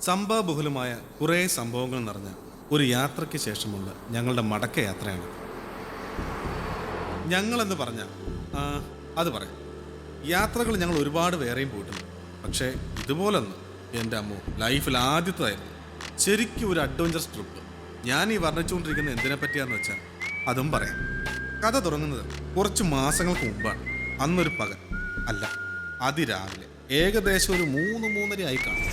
സംഭവബഹുലമായ കുറേ സംഭവങ്ങൾ നിറഞ്ഞ ഒരു യാത്രയ്ക്ക് ശേഷമുള്ള ഞങ്ങളുടെ മടക്കയാത്രയാണ്. ഞങ്ങളെന്ന് പറഞ്ഞാൽ അത് പറയാം. യാത്രകൾ ഞങ്ങൾ ഒരുപാട് വേറെയും പോയിട്ടുണ്ട്. പക്ഷേ ഇതുപോലൊന്ന് എൻ്റെ അമ്മോ ലൈഫിൽ ആദ്യത്തേതായിരുന്നു. ശരിക്കും ഒരു അഡ്വഞ്ചറസ് ട്രിപ്പ്. ഞാൻ ഈ വർണ്ണിച്ചുകൊണ്ടിരിക്കുന്ന എന്തിനെ പറ്റിയാന്ന് വെച്ചാൽ അതും പറയാം. കഥ തുടങ്ങുന്നത് കുറച്ച് മാസങ്ങൾക്ക് മുമ്പാണ്. അന്നൊരു പകൽ അല്ല, അതിരാവിലെ ഏകദേശം ഒരു 3-3:30 ആയി കാണും.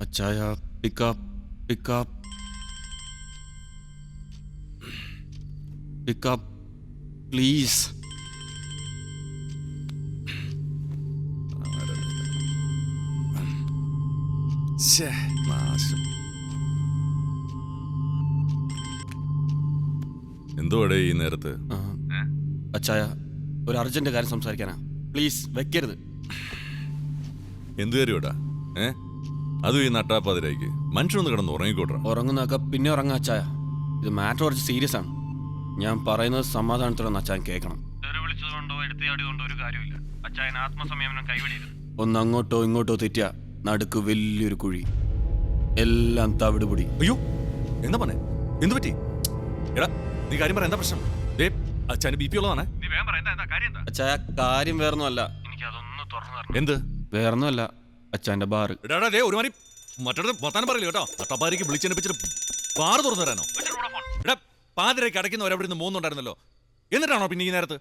അച്ചായ പിക്കപ്പ് പിക്കപ്പ് പിക്കപ്പ് പ്ലീസ്. എന്തോടെ ഈ നേരത്ത്? അച്ചായ ഒരു അർജന്റ് കാര്യം സംസാരിക്കാനാ, പ്ലീസ് വെക്കരുത്. എന്തു കാര്യോടാ? അതും ഈ നട്ടാപ്പാതിരായിക്ക് മനുഷ്യനൊന്ന് കിടന്ന് ഉറങ്ങിക്കോട്ടെ. ഉറങ്ങുന്നൊക്കെ പിന്നെ ഉറങ്ങാ അച്ചായ. ഇത് മാറ്റർ കുറച്ച് സീരിയസ് ആണ്. ഞാൻ പറയുന്നത് സമാധാനത്തോടെ അച്ചായൻ കേൾക്കണം. വിളിച്ചതുകൊണ്ടോ എടുത്തിയാടിയതുകൊണ്ടോ ഒരു കാര്യമില്ല. അച്ചായൻ ആത്മസംയമനം കൈവിടരുത്. ഒന്ന് അങ്ങോട്ടോ ഇങ്ങോട്ടോ തെറ്റിയ നടുക്ക് വലിയൊരു കുഴി, എല്ലാം തവിടുപൊടി. അയ്യോ, എന്താ പറഞ്ഞേ? എന്തു പറ്റി? എടാ നീ കാര്യം പറ, എന്താ പ്രശ്നം? അച്ഛന് BP ഉള്ളതാണ്. അച്ചായ കാര്യം വേറൊന്നുമല്ല. എനിക്ക് അതൊന്ന് തുറന്നു. എന്ത് വേറൊന്നുമല്ല, അച്ചായന്റെ ബാറ്. ഒരുമാതിരി മറ്റൊരു വർത്താനം പറയില്ല കേട്ടോ. നട്ടാപ്പാതിരക്ക് വിളിച്ചെടുപ്പിച്ചിട്ട് ബാറ് തുറന്നു തരാനോ? എടാ പാതിരയ്ക്ക് അടയ്ക്കുന്നവർ അവിടെ നിന്ന് മൂന്നുണ്ടായിരുന്നല്ലോ, എന്നിട്ടാണോ പിന്നെ ഈ നേരത്ത്?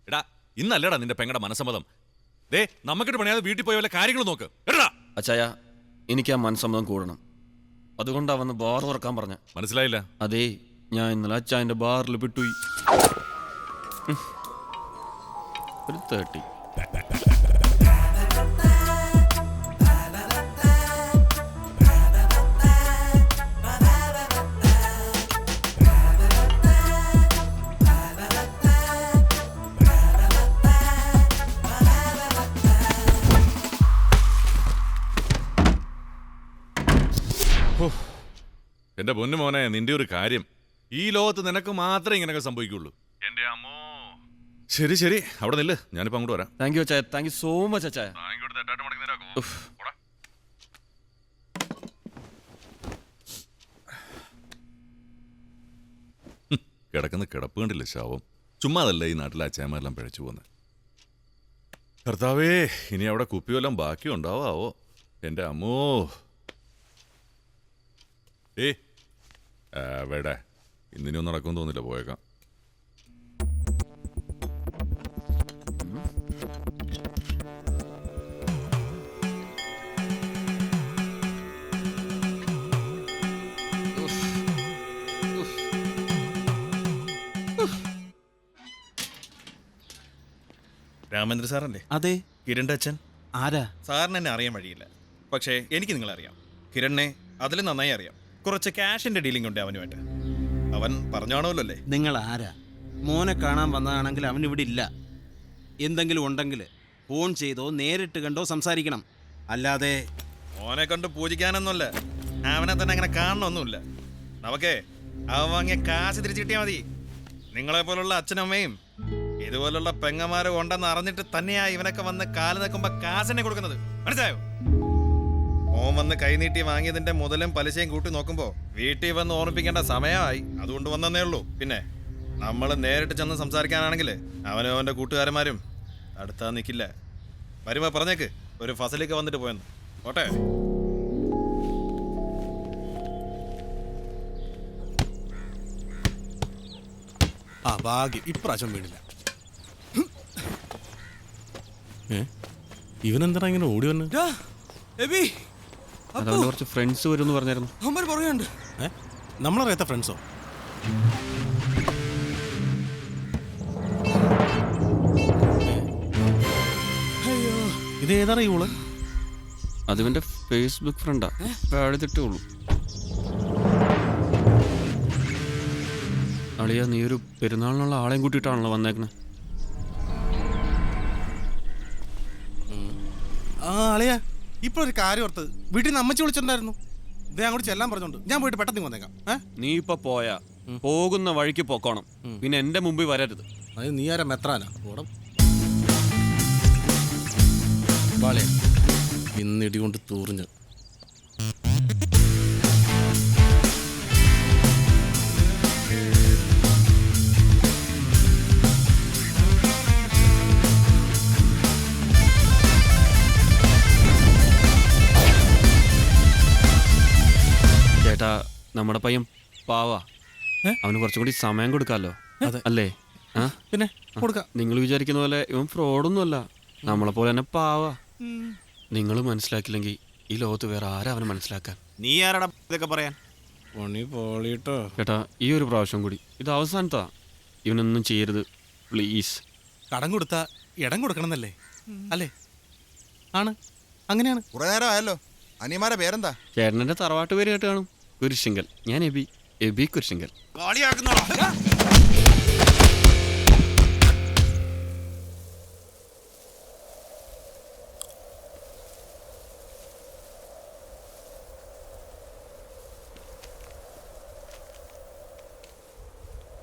എടാ ഇന്നല്ലടാ നിന്റെ പെങ്ങടെ മനസ്സമ്മതം. നമുക്കിട്ട് പണിയാതെ വീട്ടിൽ പോയ വല്ല കാര്യങ്ങൾ നോക്ക്. എടാ അച്ചായ എനിക്ക് ആ മനസ്സമ്മതം കൂടണം. അതുകൊണ്ടാ വന്ന് ബാർ തുറക്കാൻ പറഞ്ഞ. മനസ്സിലായില്ല? അതേ, ഞാൻ ഇന്നലെ അച്ചായന്റെ ബാറിൽ വിട്ടുപോയി. ഒരു 30. എന്റെ പൊന്നു മോനെ, നിന്റെ ഒരു കാര്യം, ഈ ലോകത്ത് നിനക്ക് മാത്രമേ ഇങ്ങനെയൊക്കെ സംഭവിക്കുള്ളൂ. എന്റെ അമ്മോ. ശരി ശരി, അവിടെ നില്ല്, ഞാനിപ്പോ അങ്ങോട്ട് വരാം. താങ്ക് യു അച്ചായ, താങ്ക് യു സോ മച്ച് അച്ചായ. കിടക്കുന്ന കിടപ്പ് കണ്ടില്ല, ശവം. ചുമ്മാതല്ല ഈ നാട്ടിലെ അച്ചായമാരെല്ലാം പിഴച്ചു പോകുന്നത്. കർത്താവേ, ഇനി അവിടെ കുപ്പിവെല്ലാം ബാക്കി ഉണ്ടാവോ? എന്റെ അമ്മോ. വേടേ, ഇന്നിനൊന്നും നടക്കുമെന്ന് തോന്നില്ല, പോയേക്കാം. രാമേന്ദ്ര സാറല്ലേ? അതെ. കിരണിന്റെ അച്ഛൻ. ആരാ? സാറിന് എന്നെ അറിയാൻ വഴിയില്ല, പക്ഷേ എനിക്ക് നിങ്ങളറിയാം. കിരണിനെ അതിൽ നന്നായി അറിയാം. കുറച്ച് ക്യാഷിന്റെ ഡീലിംഗ് ഉണ്ട് അവനുമായിട്ട്. അവൻ പറഞ്ഞാണല്ലോ അല്ലേ? നിങ്ങൾ ആരാ? മോനെ കാണാൻ വന്നതാണെങ്കിൽ അവൻ ഇവിടെ ഇല്ല. എന്തെങ്കിലും ഉണ്ടെങ്കിൽ ഫോൺ ചെയ്തോ നേരിട്ട് കണ്ടോ സംസാരിക്കണം. അല്ലാതെ മോനെ കണ്ട് പൂജിക്കാനൊന്നുമില്ല, അവനെ തന്നെ അങ്ങനെ കാണണമൊന്നുമില്ല. നമുക്കേ അവൻ വാങ്ങിയ കാശ് തിരിച്ചു കിട്ടിയാൽ മതി. നിങ്ങളെ പോലുള്ള അച്ഛനമ്മയും ഇതുപോലുള്ള പെങ്ങന്മാരും ഉണ്ടെന്ന് അറിഞ്ഞിട്ട് തന്നെയാ ഇവനൊക്കെ വന്ന് കാല് നിൽക്കുമ്പോ കാശെന്നെ കൊടുക്കുന്നത്. മനസ്സിലായോ? ഓൻ വന്ന് കൈനീട്ടി വാങ്ങിയതിന്റെ മുതലും പലിശയും കൂട്ടി നോക്കുമ്പോ വീട്ടിൽ വന്ന് ഓർമ്മിപ്പിക്കേണ്ട സമയമായി. അതുകൊണ്ട് വന്നേ ഉള്ളൂ. പിന്നെ നമ്മൾ നേരിട്ട് ചെന്ന് സംസാരിക്കാനാണെങ്കിൽ അവനും അവന്റെ കൂട്ടുകാരന്മാരും അടുത്താ നിൽക്കില്ല. വരുമ്പോ പറഞ്ഞേക്ക് ഒരു ഫസലിക്ക് വന്നിട്ട് പോയെന്ന്. ഓട്ടെ. ഭാഗ്യം ഇപ്രാവശ്യം വീണില്ല. ഇവനെന്താ ഇങ്ങനെ ഓടി വന്നു? അതുകൊണ്ട് കുറച്ച് ഫ്രണ്ട്സ് വരും പറഞ്ഞായിരുന്നു. നമ്മളറിയാത്ത ഫ്രണ്ട്സോ? ഇത് ഏതാണ് ഈ ഊള്? അതിവന്റെ ഫേസ്ബുക്ക് ഫ്രണ്ടാ, എഴുതിട്ടേ ഉള്ളൂ. അളിയ, നീ ഒരു പെരുന്നാളിനുള്ള ആളെയും കൂട്ടിയിട്ടാണല്ലോ വന്നേക്കണേ. അളിയ, ഇപ്പൊ ഒരു കാര്യം ഓർത്ത് വീട്ടിൽ നിന്ന് അമ്മച്ചി വിളിച്ചിട്ടുണ്ടായിരുന്നു. ഇതേ അങ്ങോട്ട് ചെല്ലാൻ പറഞ്ഞോണ്ട് ഞാൻ പോയിട്ട് പെട്ടെന്ന് വന്നേക്കാം. നീ ഇപ്പൊ പോയാ പോകുന്ന വഴിക്ക് പൊക്കോണം. പിന്നെ എന്റെ മുമ്പിൽ വരരുത്. അത് നീ ആരാ മെത്രാനാ? ഓടം വാളെ ഇന്നിടി കൊണ്ട് തൂറിഞ്ഞ്. ചേട്ടാ, നമ്മുടെ പയ്യൻ പാവാ. അവന് കുറച്ചും കൂടി സമയം കൊടുക്കാമല്ലോ, അല്ലേ? ആ പിന്നെ കൊടുക്കാം. നിങ്ങൾ വിചാരിക്കുന്ന പോലെ ഇവൻ ഫ്രോഡൊന്നുമല്ല, നമ്മളെ പോലെ തന്നെ പാവാ. നിങ്ങൾ മനസ്സിലാക്കില്ലെങ്കിൽ ഈ ലോകത്ത് വേറെ ആരാ അവനെ മനസ്സിലാക്കാൻ? നീ ആരാടാ ഇതൊക്കെ പറയാൻ? പണി പോളിട്ടോ. ചേട്ടാ, ഈ ഒരു പ്രാവശ്യം കൂടി, ഇത് അവസാനത്താ. ഇവനൊന്നും ചെയ്യരുത് പ്ലീസ്. കടം കൊടുത്താ ഇടം കൊടുക്കണമെന്നല്ലേ? അല്ലേ? ആണ്, അങ്ങനെയാണ്. കുറെ നേരം ആയല്ലോ. അനിയന്മാരെ പേരെന്താ? ചേട്ടൻ്റെ തറവാട്ട് പേര് കേട്ട് കാണും. കുരിശിങ്കൽ. ഞാൻ എബി കുരിശിങ്കൽ.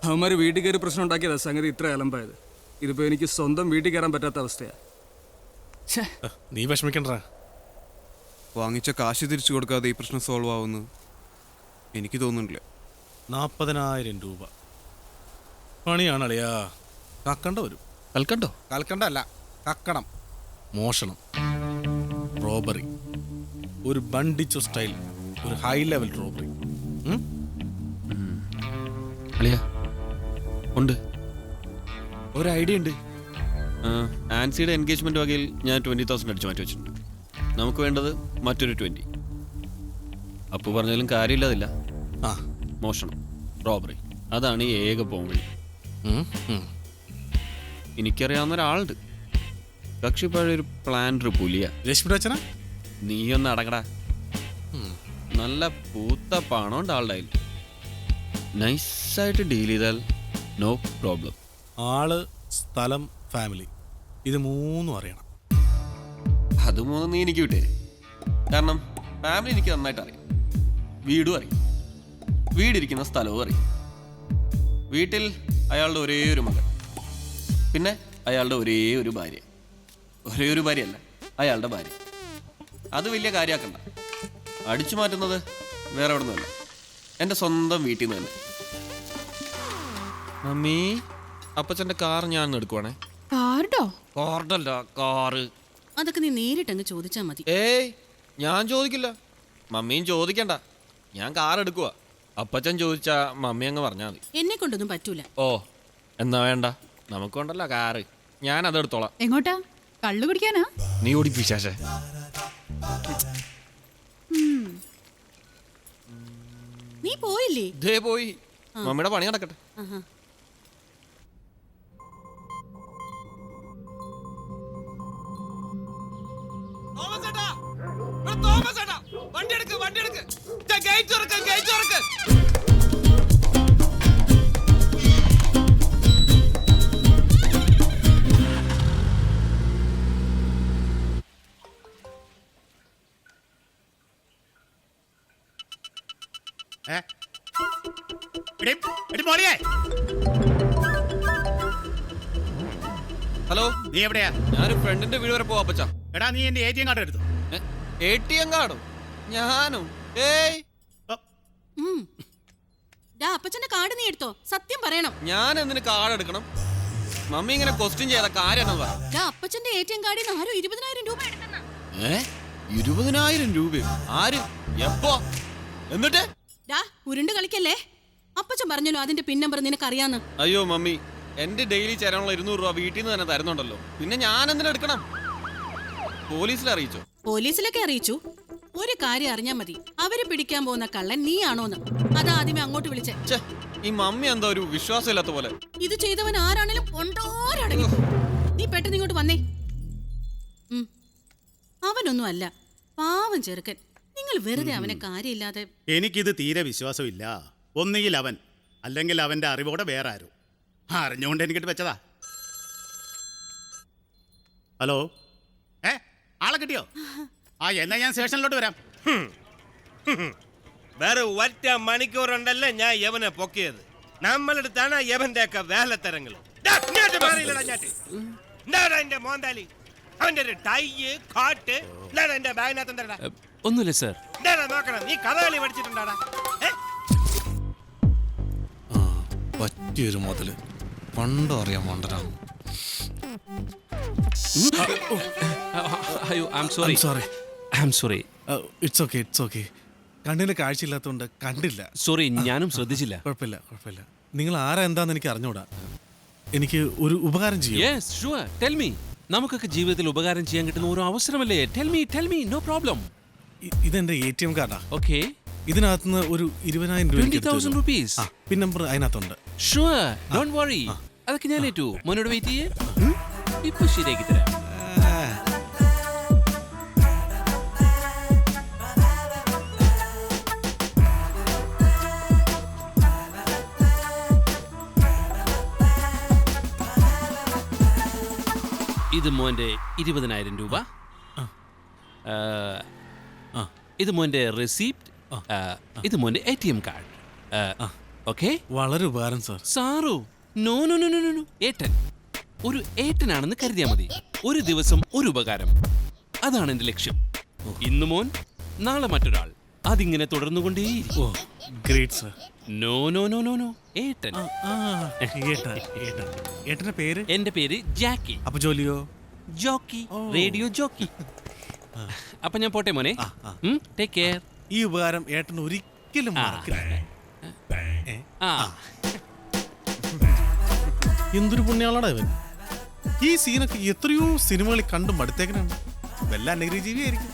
അവന്മാർ വീട്ടിൽ കയറി പ്രശ്നം ഉണ്ടാക്കിയതാ സംഗതി ഇത്ര അലമ്പായത്. ഇതിപ്പോ എനിക്ക് സ്വന്തം വീട്ടിൽ കയറാൻ പറ്റാത്ത അവസ്ഥയാ. നീ വിഷമിക്കണ്ട. വാങ്ങിച്ച കാശ് തിരിച്ചു കൊടുക്കാതെ ഈ പ്രശ്നം സോൾവ് ആവുമെന്ന് എനിക്ക് തോന്നുന്നില്ല. 40,000 രൂപ പണിയാണ് അളിയാ. കക്കണ്ട വരും. കൽക്കണ്ടോ? കൽക്കണ്ടല്ല, കക്കണം. മോഷണം, റോബറി, ഒരു ബണ്ടിച്ചോ സ്റ്റൈൽ, ഒരു ഹൈ ലെവൽ റോബറി. അളിയ ഉണ്ട്, ഒരു ഐഡിയ ഉണ്ട്. ആൻസിയുടെ എൻഗേജ്മെന്റ് വകയിൽ ഞാൻ 20,000 അടിച്ചു മാറ്റി വെച്ചിട്ടുണ്ട്. നമുക്ക് വേണ്ടത് മറ്റൊരു 20. അപ്പു പറഞ്ഞാലും കാര്യമില്ലതില്ല. ആ, മോഷണം, റോബറി, അതാണ് ഈ ഏക പോംവഴി. എനിക്കറിയാവുന്ന ഒരാളുണ്ട്. കക്ഷി പഴയൊരു പ്ലാൻ പുലിയ. രശ്മിയുടെ അച്ഛനാ? നീയൊന്ന് അടങ്ങടാ. നല്ല പൂത്ത പണം ഉണ്ട് ആളുടെ കയ്യിൽ. നൈസായിട്ട് ഡീൽ ചെയ്താൽ നോ പ്രോബ്ലം. ആള്, സ്ഥലം, ഫാമിലി, ഇത് മൂന്നും അറിയണം. അത് മൂന്നും നീ എനിക്ക് വിട്ടേ. കാരണം ഫാമിലി എനിക്ക് നന്നായിട്ട് അറിയാം, വീടും അറിയാം, വീടിരിക്കുന്ന സ്ഥലവും അറിയാം. വീട്ടിൽ അയാളുടെ ഒരേ ഒരു മകൻ, പിന്നെ അയാളുടെ ഒരേ ഒരു ഭാര്യ. ഒരേ ഒരു ഭാര്യയല്ല, അയാളുടെ ഭാര്യ. അത് വലിയ കാര്യമാക്കണ്ട. അടിച്ചു മാറ്റുന്നത് വേറെ എവിടെ നിന്നല്ല, എൻ്റെ സ്വന്തം വീട്ടിൽ നിന്ന് തന്നെ. മമ്മി, അപ്പച്ചൻ്റെ കാർ ഞാൻ എടുക്കുവാണേ. കാർഡോ? കാർഡല്ല, കാറ്. അതൊക്കെ നീ നേരിട്ടങ്ങ് ചോദിച്ചാ മതി. ഏയ്, ഞാൻ ചോദിക്കില്ല, മമ്മിയും ചോദിക്കണ്ട. ഞാൻ കാർ എടുക്കുക. അപ്പച്ചൻ ചോദിച്ചാ മമ്മി അങ്ങ് പറഞ്ഞാൽ മതി. എന്നെ കൊണ്ടൊന്നും പറ്റൂല. ഓ, എന്നാ വേണ്ട, നമുക്കുണ്ടല്ലോ കാറ്, ഞാൻ അതെടുത്തോളാം. എങ്ങോട്ടാ? കള്ളു കുടിക്കാനാ? നീ ഓടിപ്പിച്ചാശേ. നീ പോയില്ലേ? ഇതേ പോയി. മമ്മിയുടെ പണി നടക്കട്ടെ. ആഹാ. ഹലോ, നീ എവിടെയാ? ഞാനൊരു ഫ്രണ്ടിന്റെ വീട് വരെ പോവാ അപ്പച്ച. എടാ, നീ എന്റെ ATM കാർഡ് എടുത്തു. ATM കാർഡും ഞാനും? ഏയ്, അപ്പച്ചന്റെ കാർഡ് നീ എടുത്തോ? സത്യം പറയണം. ഞാൻ എന്തിന് കാർഡ് എടുക്കണം? മമ്മി ഇങ്ങനെ ക്വസ്റ്റ്യൻ ചെയ്ത കാര്യം അപ്പച്ചന്റെ ATM കാർഡിൽ നിന്ന് ആരോ 20,000 രൂപ എടുക്കുന്ന. 20,000 രൂപയോ? ആര്? എപ്പോ? എന്നിട്ട്? ഉരുണ്ട് കളിക്കല്ലേ. അപ്പച്ചൻ പറഞ്ഞല്ലോ അതിന്റെ പിൻ നമ്പർ നിനക്കറിയാന്ന്. അയ്യോ മമ്മി, എന്റെ ഡെയിലി ചേരാനുള്ള 200 രൂപ വീട്ടിൽ നിന്ന് തന്നെ തരുന്നുണ്ടല്ലോ, പിന്നെ ഞാൻ എന്തിനാ എടുക്കണം? പോലീസിൽ അറിയിച്ചോ? പോലീസിലൊക്കെ അറിയിച്ചു. ഒരു കാര്യം അറിഞ്ഞാ മതി, അവര് പിടിക്കാൻ പോകുന്ന കള്ളൻ നീ ആണോന്ന്. അതാ ആദ്യമേ അങ്ങോട്ട് വിളിച്ചേ. ഈ മമ്മി എന്താ ഒരു വിശ്വാസമില്ലാത്ത പോലെ. ഇത് ചെയ്തവൻ ആരാണേലും കൊണ്ടോരടങ്ങി. നീ പെട്ടെന്ന് ഇങ്ങോട്ട് വന്നേ. അവനൊന്നും അല്ല, പാവം ചെറുക്കൻ. നിങ്ങൾ വെറുതെ അവനെ കാര്യമില്ലാതെ. എനിക്കിത് തീരെ വിശ്വാസമില്ല. ഒന്നുകിൽ അവൻ, അല്ലെങ്കിൽ അവന്റെ അറിവോടെ വേറെ ആരും. അറിഞ്ഞുകൊണ്ട് എനിക്കിട്ട് വെച്ചതാ. ഹലോ, ആളെ കിട്ടിയോ? എന്നാ ഞാൻ സ്റ്റേഷനിലോട്ട് വരാം. വേറെ ഒറ്റ മണിക്കൂറുണ്ടല്ലേ ഞാൻ യവനെ പൊക്കിയത്. നമ്മളെടുത്താണ് യവന്റെ ഒക്കെ വേലത്തരങ്ങൾ. എന്റെ മോന്താലി അവന്റെ ഒരു ടൈ കാട്ട് എന്റെ ബാഗിനകത്ത് എന്താ ഒന്നുമില്ല സർ. നോക്കണം, നീ കഥകളി പഠിച്ചിട്ടുണ്ടാടാ? പറ്റിയൊരു മുതല് പണ്ടോ അറിയാൻ വേണ്ടതാണ്. അയ്യോ I am sorry. I am sorry. It's okay, it's okay. കണ്ണിന് കാഴ്ചയില്ലാത്തതുകൊണ്ട് കണ്ടില്ല. സോറി, ഞാനും ശ്രദ്ധിച്ചില്ല. കുഴപ്പമില്ല, കുഴപ്പമില്ല. നിങ്ങൾ ആരാ എന്താന്ന് എനിക്ക് അറിഞ്ഞൂടാ. എനിക്ക് ഒരു ഉപകാരം ചെയ്യും. Yes sure, tell me. നമുക്കൊക്കെ ജീവിതത്തിൽ ഉപകാരം ചെയ്യാൻ കിട്ടുന്ന ഒരു അവസരമല്ലേ? Tell me, no problem. ഇതെന്റെ ATM കാർഡാ. ഓക്കെ. ഇതിനകത്തുനിന്ന് ഒരു 20,000 രൂപ 20,000 rupees. പിൻ നമ്പർ അതിനകത്തുണ്ട്. Sure, don't worry. അതൊക്കെ ഞാൻ ഏറ്റു. മോനോട് വെയിറ്റ് ചെയ്യേ, ഇപ്പൊ ശരിയാക്കി തരാം. ഇത് മോന്റെ 20,000 രൂപ. ഇത് മോന്റെ റെസിപ്റ്റ്. ഇത് മോന്റെ ATM കാർഡ്. ഓക്കെ. വളരെ ഉപകാരം sir. Sir, no no no no no. ഏട്ടൻ ഒരു ഏട്ടനാണെന്ന് കരുതിയാൽ മതി. ഒരു ദിവസം ഒരു ഉപകാരം, അതാണ് എന്റെ ലക്ഷ്യം. ഇന്ന് മോൻ, നാളെ മറ്റൊരാൾ, അതിങ്ങനെ തുടർന്നുകൊണ്ടേയിരിക്കും. Great sir. No no no no no, ഏട്ടൻ. ഏട്ടന്റെ പേര്? എന്റെ പേര് ജാക്കി. അപ്പൊ ജോലിയോ? Jockey, radio jockey. അപ്പൊ ഞാൻ പോട്ടെ മോനെ. Take care. ഈ ഉപകാരം ഏട്ടൻ ഒരിക്കലും മറക്കില്ല. എന്തൊരു പുണ്യാളാടാ ഇവൻ. ഈ സീനൊക്കെ എത്രയോ സിനിമകളിൽ കണ്ടും അടുത്തേക്കനാണ്. വല്ല അനഗ്രഹജീവിയായിരിക്കും.